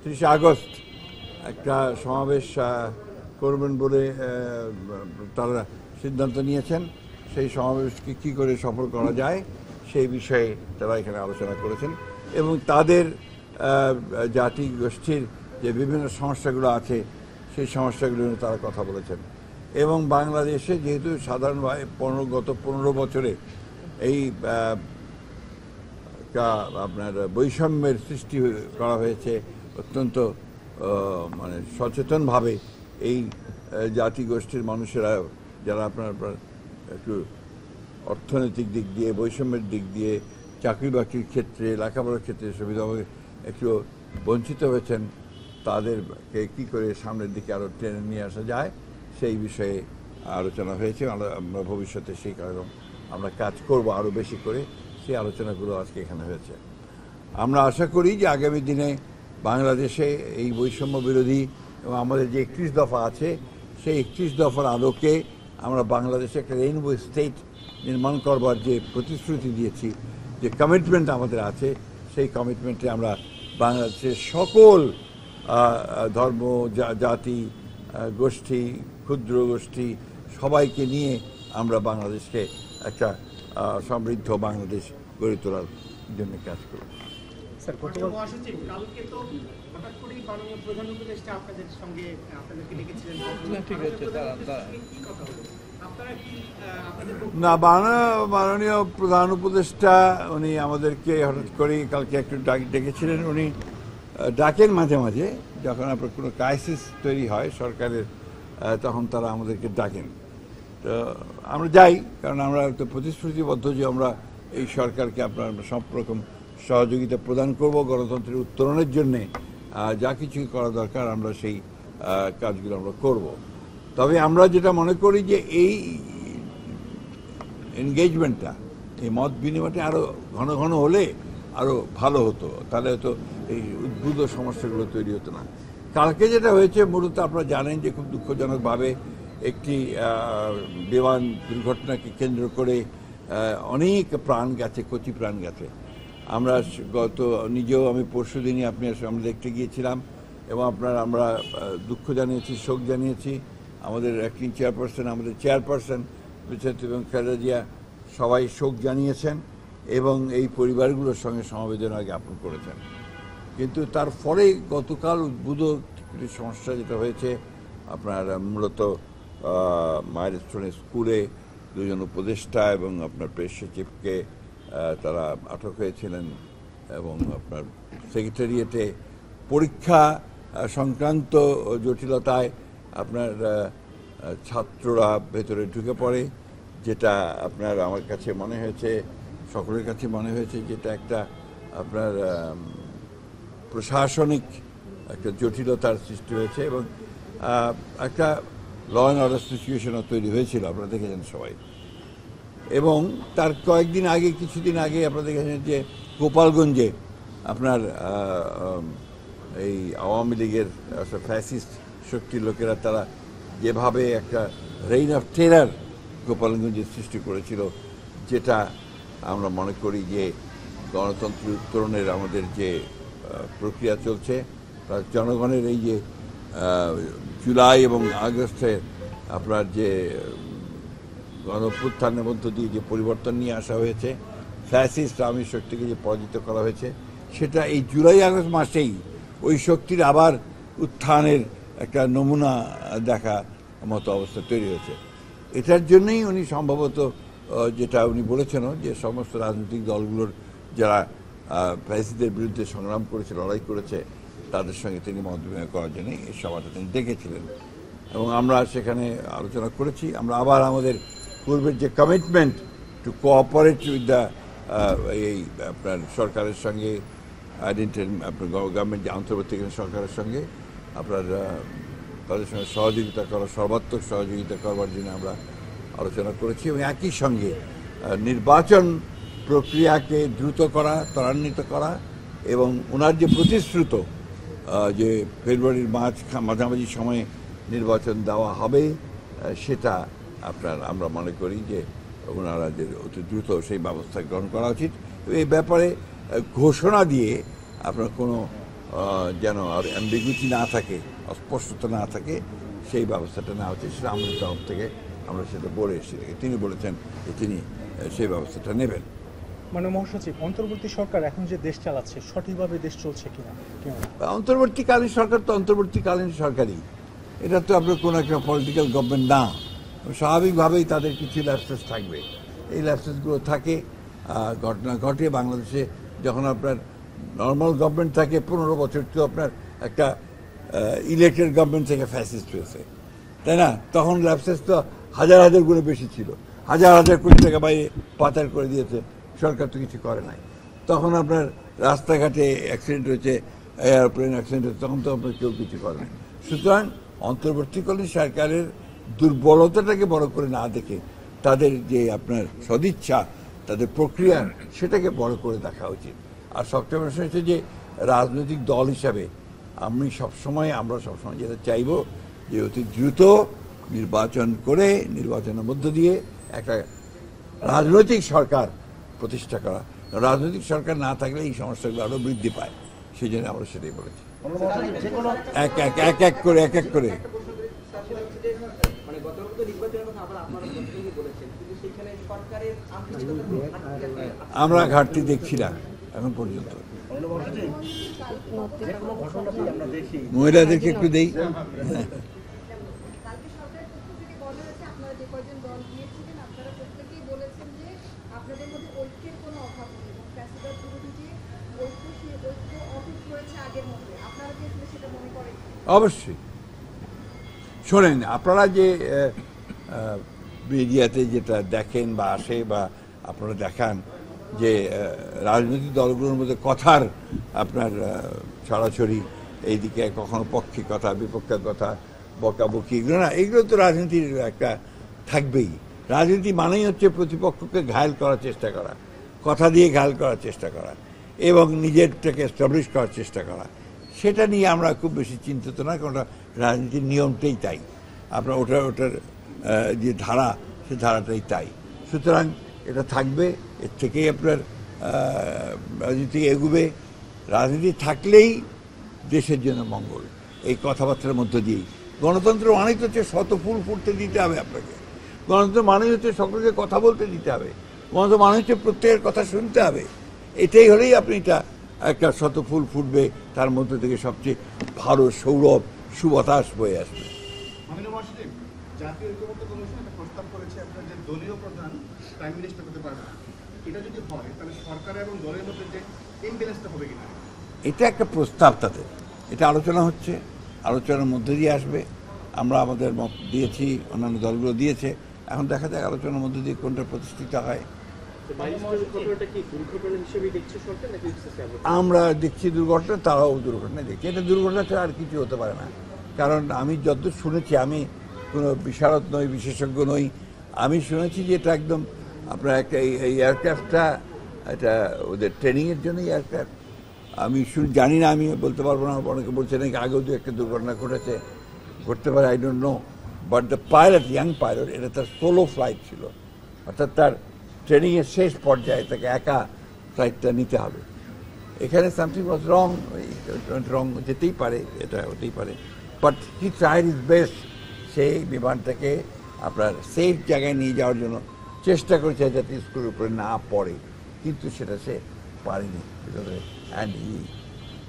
30 August একটা সমাবেশ করবেন বলে তারা সিদ্ধান্ত নিয়েছেন। সেই সমাবেশকে কী করে সফল করা যায় সেই বিষয়ে তারা এখানে আলোচনা করেছেন এবং তাদের জাতি গোষ্ঠীর যে বিভিন্ন সমস্যাগুলো আছে সেই সমস্যাগুলো নিয়ে তারা কথা বলেছেন। এবং বাংলাদেশে যেহেতু সাধারণভাবে গত 15 বছরে এই আপনার বৈষম্যের সৃষ্টি করা হয়েছে, অত্যন্ত মানে সচেতনভাবে এই জাতিগোষ্ঠীর মানুষেরা যারা আপনার একটু অর্থনৈতিক দিক দিয়ে, বৈষম্যের দিক দিয়ে, চাকরি বাকরির ক্ষেত্রে, লেখাপড়ার ক্ষেত্রে সুবিধাভাবে একটু বঞ্চিত হয়েছেন, তাদেরকে কী করে সামনের দিকে আরও টেনে নিয়ে আসা যায় সেই বিষয়ে আলোচনা হয়েছে। আমরা ভবিষ্যতে সেই কারণে আমরা কাজ করব আরও বেশি করে, সেই আলোচনাগুলো আজকে এখানে হয়েছে। আমরা আশা করি যে আগামী দিনে বাংলাদেশে এই বৈষম্য বিরোধী এবং আমাদের যে 31 দফা আছে সেই 31 দফার আলোকে আমরা বাংলাদেশে একটা রেইনবো স্টেট নির্মাণ করবার যে প্রতিশ্রুতি দিয়েছি, যে কমিটমেন্ট আমাদের আছে, সেই কমিটমেন্টে আমরা বাংলাদেশের সকল ধর্ম, জাতি, গোষ্ঠী, ক্ষুদ্র গোষ্ঠী সবাইকে নিয়ে আমরা বাংলাদেশকে একটা সমৃদ্ধ বাংলাদেশ গড়ে তোলার জন্য কাজ করব। স্যার, কালকে তো হঠাৎ করেই মাননীয় প্রধান উপদেষ্টা আপনাদের সঙ্গে আপনাদেরকে ডেকেছিলেন। না, মাননীয় প্রধান উপদেষ্টা উনি আমাদেরকে হঠাৎ করেই কালকে একটু ডেকেছিলেন। উনি ডাকেন মাঝে মাঝে, যখন আপনার কোনো ক্রাইসিস তৈরি হয় সরকারের, তখন তারা আমাদেরকে ডাকেন। তো আমরা যাই, কারণ আমরা তো প্রতিশ্রুতিবদ্ধ যে আমরা এই সরকারকে আপনার সব রকম সহযোগিতা প্রদান করব, গণতন্ত্রের উত্তরণের জন্যে যা কিছু করা দরকার আমরা সেই কাজগুলো আমরা করব। তবে আমরা যেটা মনে করি যে এই এনগেজমেন্টটা, এই মত বিনিময়টা আরও ঘন ঘন হলে আরও ভালো হতো, তাহলে হয়তো এই উদ্ভূত সমস্যাগুলো তৈরি হতো না। কালকে যেটা হয়েছে মূলত আপনারা জানেন যে খুব দুঃখজনকভাবে একটি বিমান দুর্ঘটনাকে কেন্দ্র করে অনেক প্রাণ গেছে, কচি প্রাণ গেছে। আমরা নিজেও আমি পরশু দিনই আমরা দেখতে গিয়েছিলাম এবং আমরা দুঃখ জানিয়েছি, শোক জানিয়েছি। আমাদের অ্যাক্টিং চেয়ারপারসন, আমাদের চেয়ারপারসন এবং খালেদা জিয়া সবাই শোক জানিয়েছেন এবং এই পরিবারগুলোর সঙ্গে সমবেদনা জ্ঞাপন করেছেন। কিন্তু তার ফলে গতকাল উদ্ভূত সমস্যা যেটা হয়েছে, আপনার মূলত মাইলস্টোন স্কুলে 2 জন উপদেষ্টা এবং আপনার প্রেস সচিবকে তারা আটক হয়েছিলেন এবং আপনার সেক্রেটারিয়েটে পরীক্ষা সংক্রান্ত জটিলতায় আপনার ছাত্ররা ভেতরে ঢুকে পড়ে, যেটা আপনার আমার কাছে মনে হয়েছে, সকলের কাছে মনে হয়েছে যেটা একটা আপনার প্রশাসনিক একটা জটিলতার সৃষ্টি হয়েছে এবং একটা ল অ্যান্ড অর্ডার সিচুয়েশনও তৈরি হয়েছিল, আপনারা দেখেছেন সবাই। এবং তার কিছুদিন আগে আপনারা দেখেছেন যে গোপালগঞ্জে আপনার এই আওয়ামী লীগের ফ্যাসিস্ট শক্তির লোকেরা তারা যেভাবে একটা রেইন অফ টেরার গোপালগঞ্জের সৃষ্টি করেছিল, যেটা আমরা মনে করি যে গণতন্ত্রের উত্তরণের আমাদের যে প্রক্রিয়া চলছে, তার জনগণের এই যে জুলাই এবং আগস্টে আপনার যে গণঅভ্যুত্থানের মধ্য দিয়ে যে পরিবর্তন নিয়ে আসা হয়েছে, ফ্যাসিস্ট আওয়ামী শক্তিকে যে পরাজিত করা হয়েছে, সেটা এই জুলাই আগস্ট মাসেই ওই শক্তির আবার উত্থানের একটা নমুনা দেখা মতো অবস্থা তৈরি হয়েছে। এটার জন্যই উনি সম্ভবত যেটা উনি বলেছেন যে সমস্ত রাজনৈতিক দলগুলোর যারা ফ্যাসিস্টদের বিরুদ্ধে সংগ্রাম করেছে, লড়াই করেছে, তাদের সঙ্গে তিনি মত বিনিময় করার জন্য এই সভাটা তিনি ডেকেছিলেন এবং আমরা সেখানে আলোচনা করেছি। আমরা আবার আমাদের পূর্বের যে commitment to cooperate with the এই আপনার সরকারের সঙ্গে, আপনার গভর্নমেন্ট যে আন্তর্জাতিক সরকারের সঙ্গে আপনার তাদের সঙ্গে সহযোগিতা করা, সর্বাত্মক সহযোগিতা করবার জন্য আমরা আলোচনা করেছি এবং একই সঙ্গে নির্বাচন প্রক্রিয়াকে দ্রুত করা, ত্বরান্বিত করা এবং ওনার যে প্রতিশ্রুত যে ফেব্রুয়ারির মাঝামাঝি সময়ে নির্বাচন দেওয়া হবে, সেটা আমরা মনে করি যে ওনারা যে অতি দ্রুত সেই ব্যবস্থা গ্রহণ করা উচিত। এই ব্যাপারে ঘোষণা দিয়ে আপনার কোনো যেন আর অ্যাম্বিগুইটি না থাকে, অস্পষ্টতা না থাকে, সেই ব্যবস্থাটা না হচ্ছে, সেটা আমাদের তরফ থেকে আমরা সেটা বলে এসেছি। তিনি বলেছেন যে তিনি সেই ব্যবস্থাটা নেবেন। মানে মহাসচিব, অন্তর্বর্তী সরকার এখন যে দেশ চালাচ্ছে সঠিকভাবে দেশ চলছে কিনা? অন্তর্বর্তীকালীন সরকার তো অন্তর্বর্তীকালীন সরকারই, এটা তো আপনার কোনো একটা পলিটিক্যাল গভর্নমেন্ট না। স্বাভাবিকভাবেই তাদের কিছু ল্যাপসেস থাকবে, এই ল্যাপসেসগুলো থাকে। ঘটনা ঘটে বাংলাদেশে যখন আপনার নর্মাল গভর্নমেন্ট থাকে 15 বছর, তো আপনার একটা ইলেক্টেড গভর্নমেন্ট থেকে ফ্যাসিস্ট হয়েছে, তাই না? তখন ল্যাপসেস তো হাজার হাজার গুণে বেশি ছিল, হাজার হাজার কোটি টাকা বাইরে পাচার করে দিয়েছে, সরকার তো কিছু করে নাই। তখন আপনার রাস্তাঘাটে অ্যাক্সিডেন্ট হয়েছে, এয়ারপ্লেন অ্যাক্সিডেন্ট হয়েছে, তখন তো আপনার কেউ কিছু করে নাই। সুতরাং অন্তর্বর্তীকালীন সরকারের দুর্বলতাটাকে বড় করে না দেখে তাদের যে আপনার সদিচ্ছা, তাদের প্রক্রিয়া, সেটাকে বড় করে দেখা উচিত। আর সবচেয়ে বড় হচ্ছে যে রাজনৈতিক দল হিসাবে আমরা সবসময় যেটা চাইব যে অতি দ্রুত নির্বাচন করে, নির্বাচনের মধ্য দিয়ে একটা রাজনৈতিক সরকার প্রতিষ্ঠা করা। রাজনৈতিক সরকার না থাকলে এই সমস্যাগুলো আরও বৃদ্ধি পায়, সেই জন্য আমরা সেটাই বলেছি। এক এক করে আমরা ঘাটতি দেখছি না এখন পর্যন্ত। মহিলাদেরকে একটু দেই। অবশ্যই শোনেন, আপনারা যে মিডিয়াতে যেটা দেখেন বা আসে বা আপনারা দেখান যে রাজনৈতিক দলগুলোর মধ্যে কথার আপনার ছড়াছড়ি, এইদিকে কখনো পক্ষে কথা, বিপক্ষের কথা, বকাবকি, এগুলো তো রাজনীতির একটা থাকবেই। রাজনীতি মানেই হচ্ছে প্রতিপক্ষকে ঘায়েল করার চেষ্টা করা, কথা দিয়ে ঘায়েল করার চেষ্টা করা এবং নিজেরটাকে এস্টাবলিশ করার চেষ্টা করা। সেটা নিয়ে আমরা খুব বেশি চিন্তিত না, কারণ রাজনীতির নিয়মটাই তাই, আপনার ওটার যে ধারা, সে ধারাটাই তাই। সুতরাং এটা থাকবে, এর থেকেই আপনার রাজনীতি এগুবে। রাজনীতি থাকলেই দেশের জন্য মঙ্গল, এই কথাবার্তার মধ্য দিয়েই। গণতন্ত্র মানে হচ্ছে শত ফুল ফুটতে দিতে হবে আপনাকে, গণতন্ত্র মানে হচ্ছে সকলকে কথা বলতে দিতে হবে, গণতন্ত্র মানে হচ্ছে প্রত্যেকের কথা শুনতে হবে। এটাই হলেই আপনি এটা একটা শত ফুল ফুটবে, তার মধ্যে থেকে সবচেয়ে ভালো সৌরভ সুবাতাস বয়ে আসবে। জাতীয় ঐক্যমত্য কমিশন একটা প্রস্তাব করেছে আপনার যে দলীয় প্রধান প্রাইম মিনিস্টার হতে পারবে না। এটা যদি হয় তাহলে সরকার এবং দলের মধ্যে যে ইমব্যালেন্সটা হবে কিনা? এটা একটা প্রস্তাব, তাদের এটা আলোচনা হচ্ছে, আলোচনার মধ্যে দিয়ে আসবে। আমরা আমাদের মত দিয়েছি, অন্যান্য দলগুলো দিয়েছে, এখন দেখা যাক আলোচনার মধ্যে দিয়ে কোনটা প্রতিষ্ঠিত হয়। আমরা দেখছি দুর্ঘটনা, তারাও দুর্ঘটনা দেখছি। এটা দুর্ঘটনা ছাড়া আর কিছু হতে পারে না, কারণ আমি যতদূর শুনেছি, আমি কোনো বিশারদ নই, বিশেষজ্ঞ নই, আমি শুনেছি যে এটা একদম আপনার একটা এই এয়ারক্রাফটটা এটা ওদের ট্রেনিংয়ের জন্য এয়ারক্রাফট। আমি জানি না, আমি বলতে পারবো না। অনেকে বলছে নাকি আগেও দু একটা দুর্ঘটনা ঘটতে পারে, I don't know. But the pilot, young pilot, এটা তার সোলো ফ্লাইট ছিল, অর্থাৎ তার ট্রেনিংয়ের শেষ পর্যায়ে তাকে একা ফ্লাইটটা নিতে হবে। এখানে সামথিং ওয়াজ রং যেতেই পারে, এটা হতেই পারে, but he tried his best. সেই বিমানটাকে আপনার সেফ জায়গায় নিয়ে যাওয়ার জন্য চেষ্টা করেছে যাতে স্কুলের উপরে না পড়ে, কিন্তু সেটা সে পারেনি। And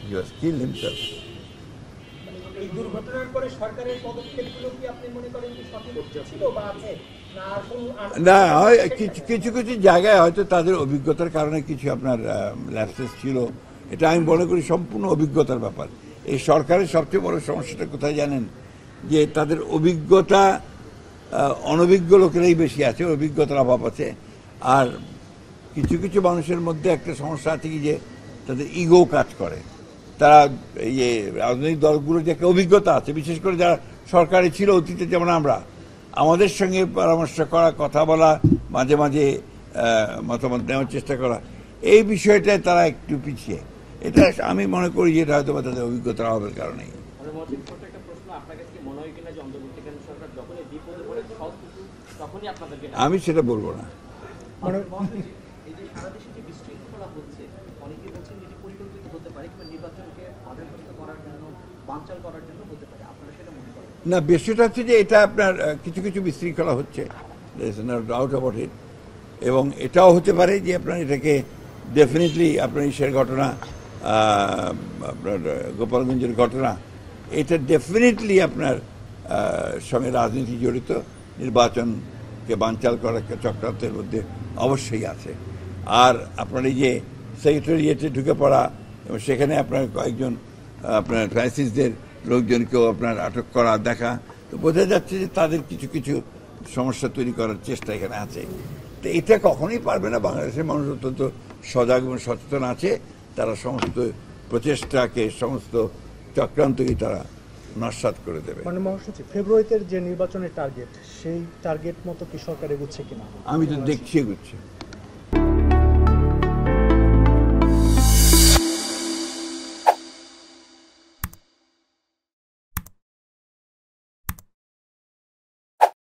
he was killed himself. এই দুর্ঘটনার পরে সরকারের পদক্ষেপগুলো কি আপনি মনে করেন কি সঠিক ছিল বা আছে না? কিছু কিছু জায়গায় হয়তো তাদের অভিজ্ঞতার কারণে কিছু আপনার ল্যাপসেস ছিল, এটা আমি মনে করি সম্পূর্ণ অভিজ্ঞতার ব্যাপার। এই সরকারের সবচেয়ে বড় সমস্যাটা কোথায় জানেন? যে তাদের অভিজ্ঞতা অনভিজ্ঞ লোকেরাই বেশি আছে, অভিজ্ঞতার অভাব আছে। আর কিছু কিছু মানুষের মধ্যে একটা সমস্যা আছে কি, যে তাদের ইগো কাজ করে। তারা এই যে রাজনৈতিক দলগুলোর যে একটা অভিজ্ঞতা আছে, বিশেষ করে যারা সরকারে ছিল অতীতে, যেমন আমরা, আমাদের সঙ্গে পরামর্শ করা, কথা বলা, মাঝে মাঝে মতামত নেওয়ার চেষ্টা করা, এই বিষয়টায় তারা একটু পিছিয়ে। এটা আমি মনে করি যে এটা হয়তো বা তাদের অভিজ্ঞতার অভাবের কারণেই। আমি সেটা বলবো না। হতে পারে কিংবা নির্বাচনকে বাধাগ্রস্ত করার জন্য বানচাল করার জন্য হতে পারে, আপনারা সেটা মনে করেন? না, বিষয়টা হচ্ছে যে এটা আপনার কিছু কিছু বিশৃঙ্খলা হচ্ছে, ডাউট অ্যাবাউট ইট। এবং এটাও হতে পারে যে আপনার এটাকে ডেফিনেটলি আপনার ইসের ঘটনা, আপনার গোপালগঞ্জের ঘটনা, এটা ডেফিনেটলি আপনার সঙ্গে রাজনীতি জড়িত, নির্বাচনকে বানচাল করার একটা চক্রান্তের মধ্যে অবশ্যই আছে। আর আপনার এই যে সেক্রেটারিয়েটে ঢুকে পড়া এবং সেখানে আপনার কয়েকজন আপনার ফ্যাসিস্টদের লোকজনকেও আপনার আটক করা দেখা, তো বোঝা যাচ্ছে যে তাদের কিছু কিছু সমস্যা তৈরি করার চেষ্টা এখানে আছে। তো এটা কখনোই পারবে না। বাংলাদেশের মানুষ অত্যন্ত সজাগ এবং সচেতন আছে, তারা সমস্ত প্রচেষ্টাকে, সমস্ত চক্রান্তকে তারা নস্যাৎ করে দেবে। মানে মহাসচিব, ফেব্রুয়ারিতে যে নির্বাচনের টার্গেট, সেই টার্গেট মতো কি সরকার এগুচ্ছে কিনা? আমি তো দেখছি এগুচ্ছে।